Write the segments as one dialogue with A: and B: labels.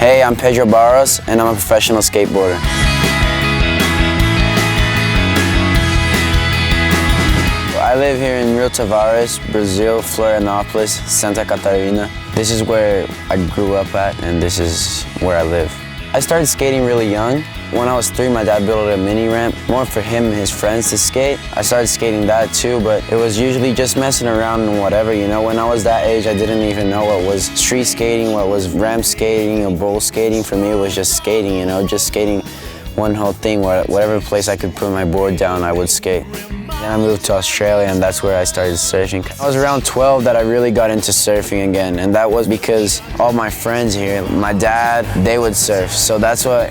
A: Hey, I'm Pedro Barros, and I'm a professional skateboarder. I live here in Rio Tavares, Brazil, Florianópolis, Santa Catarina. This is where I grew up at, and this is where I live. I started skating really young. When I was 3, my dad built a mini ramp, more for him and his friends to skate. I started skating that too, but it was usually just messing around and whatever, you know. When I was that age, I didn't even know what was street skating, what was ramp skating, or bowl skating. For me, it was just skating, you know, just skating one whole thing. Whatever place I could put my board down, I would skate. Then I moved to Australia, and that's where I started surfing. I was around 12 that I really got into surfing again, and that was because all my friends here, my dad, they would surf. So that's what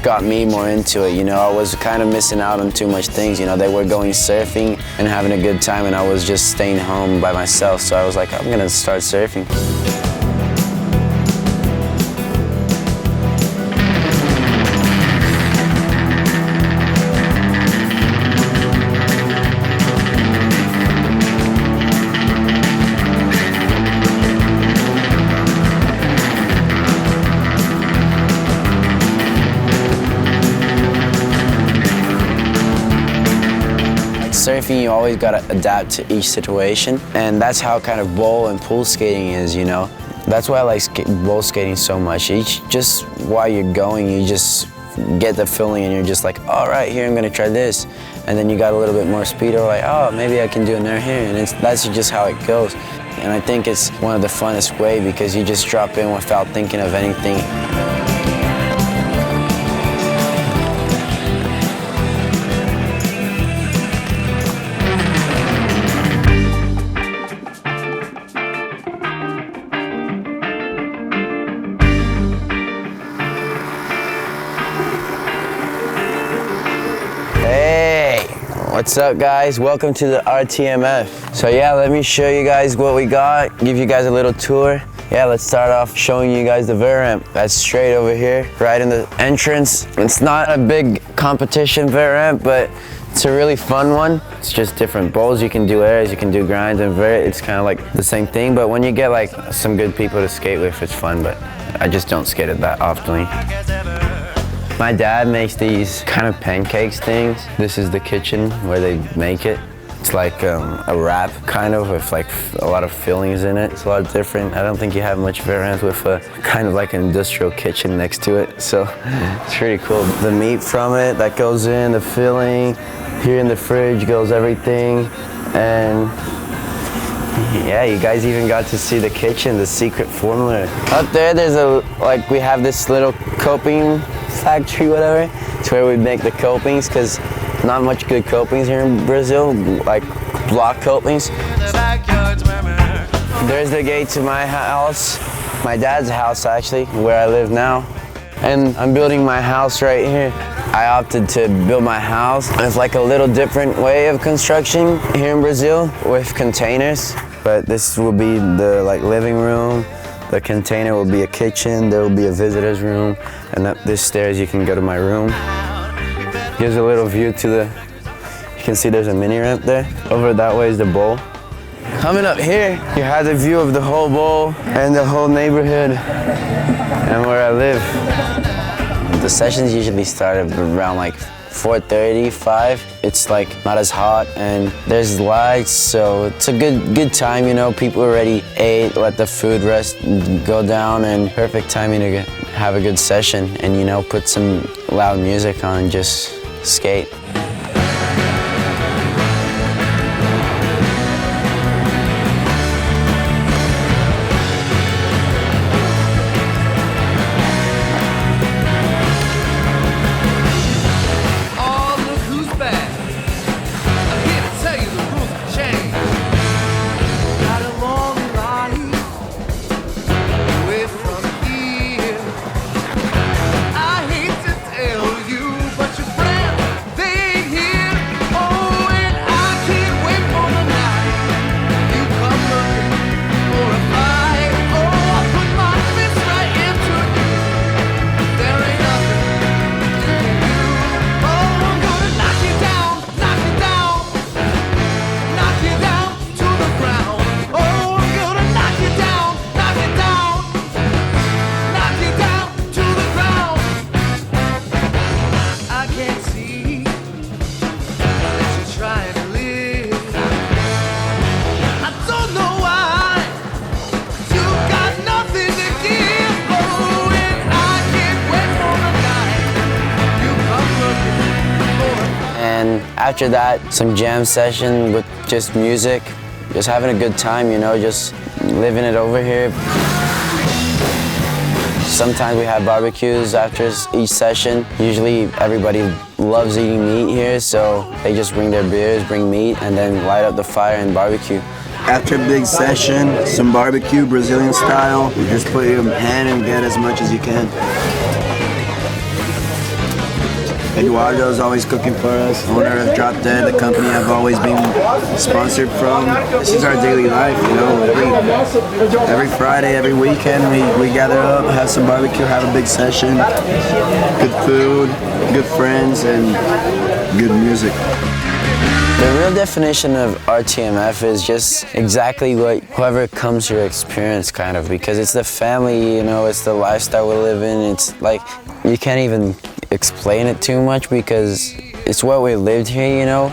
A: got me more into it, you know. I was kind of missing out on too much things, you know. They were going surfing and having a good time, and I was just staying home by myself. So I was like, I'm gonna start surfing. Surfing, you always gotta adapt to each situation, and that's how kind of bowl and pool skating is, you know. That's why I like bowl skating so much. Just while you're going, you just get the feeling, and you're just like, all right, here I'm gonna try this, and then you got a little bit more speed, or like, oh, maybe I can do it there here, and that's just how it goes. And I think it's one of the funnest way because you just drop in without thinking of anything. What's up, guys? Welcome to the R.T.M.F. So yeah, let me show you guys what we got, give you guys a little tour. Yeah, let's start off showing you guys the vert ramp. That's straight over here, right in the entrance. It's not a big competition vert ramp, but it's a really fun one. It's just different bowls. You can do airs, you can do grinds, and vert, it's kind of like the same thing, but when you get like some good people to skate with, it's fun, but I just don't skate it that often. My dad makes these kind of pancakes things. This is the kitchen where they make it. It's like a wrap kind of with like a lot of fillings in it. It's a lot different. I don't think you have much vert ramps with a kind of like an industrial kitchen next to it. So it's pretty cool. The meat from it that goes in, the filling. Here in the fridge goes everything. And yeah, you guys even got to see the kitchen, the secret formula. Up there, we have this little coping factory, whatever. It's where we make the copings, because not much good copings here in Brazil, like block copings. There's the gate to my house, my dad's house actually, where I live now. And I'm building my house right here. I opted to build my house with like a little different way of construction here in Brazil with containers. But this will be the living room. The container will be a kitchen. There will be a visitor's room. And up this stairs you can go to my room. Gives a little view to you can see there's a mini ramp there. Over that way is the bowl. Coming up here, you have the view of the whole bowl and the whole neighborhood and where I live. The sessions usually start around 4:30, 5. It's not as hot and there's lights, so it's a good time, you know. People already ate, let the food rest, go down, and perfect timing to have a good session and, you know, put some loud music on and just skate.
B: I hate to tell you, but your friends, they
A: After that, some jam session with just music, just having a good time, you know, just living it over here. Sometimes we have barbecues after each session. Usually everybody loves eating meat here, so they just bring their beers, bring meat, and then light up the fire and barbecue.
B: After a big session, some barbecue, Brazilian style. You just put your hand and get as much as you can. Eduardo's always cooking for us. Owner of Drop Dead, the company I've always been sponsored from. This is our daily life, you know. Every Friday, every weekend, we gather up, have some barbecue, have a big session. Good food, good friends, and good music.
A: The real definition of R.T.M.F is just exactly what whoever comes here experience, kind of, because it's the family, you know, it's the lifestyle we live in. It's like, you can't even explain it too much because it's what we lived here, you know.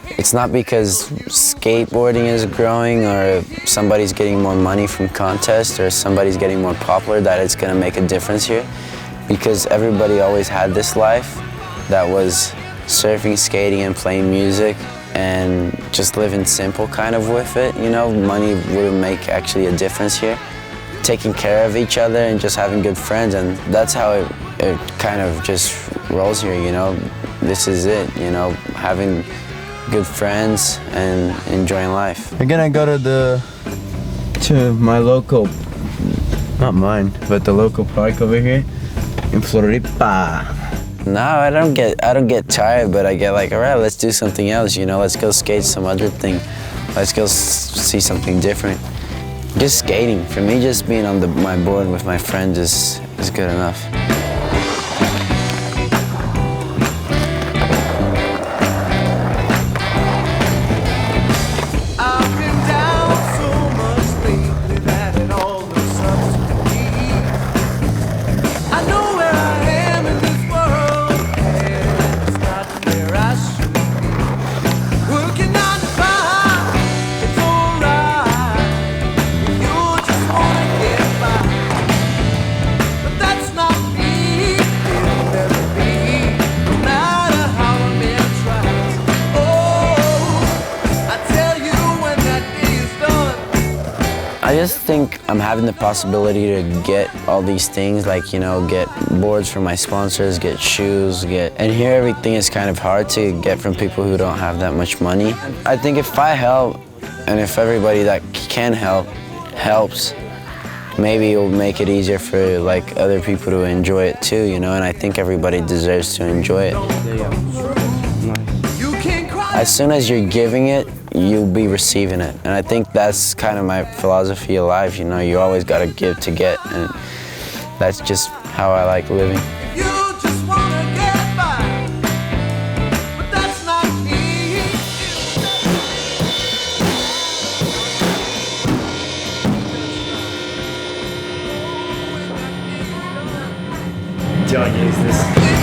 A: It's not because skateboarding is growing or somebody's getting more money from contests or somebody's getting more popular that it's gonna make a difference here, because everybody always had this life that was surfing, skating, and playing music and just living simple kind of with it, you know. Money wouldn't make actually a difference here. Taking care of each other and just having good friends, and that's how it kind of just rolls here, you know. This is it, you know, having good friends and enjoying life.
B: We're gonna go to my local, not mine, but the local park over here in Floripa.
A: No, I don't get tired, but I get like, all right, let's do something else, you know. Let's go skate some other thing. Let's go see something different. Just skating. For me, just being on my board with my friends is good enough. I just think I'm having the possibility to get all these things, like, you know, get boards from my sponsors, get shoes, and here everything is kind of hard to get from people who don't have that much money. I think if I help, and if everybody that can help helps, maybe it'll make it easier for like other people to enjoy it too, you know, and I think everybody deserves to enjoy it. As soon as you're giving it, you'll be receiving it. And I think that's kind of my philosophy of life, you know, you always gotta give to get, and that's just how I like living.
C: You just wanna get by, but that's not me.
B: Don't use this.